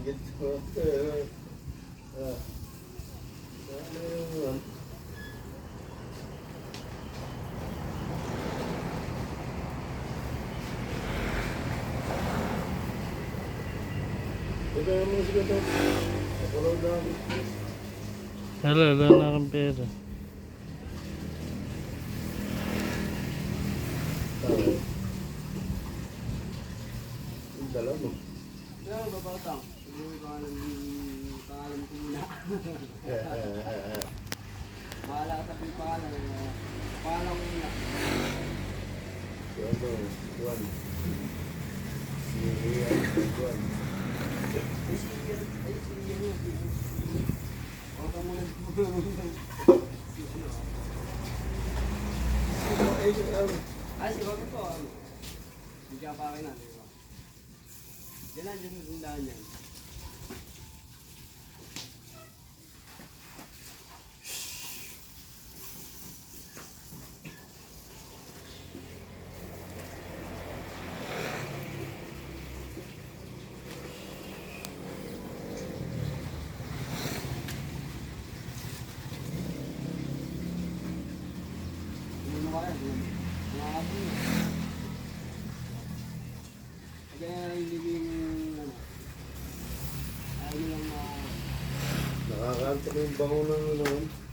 Higit ko. Ano yun? Ito yung mga sigat ito. Kapalaw na. Wala na akong pera. Tama. Yung dala mo. Kaya babatang. Yung pangalan ko muna. Bahala ka sa pangalan. Pangalan ko muna. Ano? Juan. Juan. Okay muna. Ay, si Bakit po. Hindi ka pa akin na. Diyan yung tindahan yan. Ano kaya? Mga kapon na. Kaya hindi yung ano. Ayaw nilang Nakakanta ko yung bango ng ano.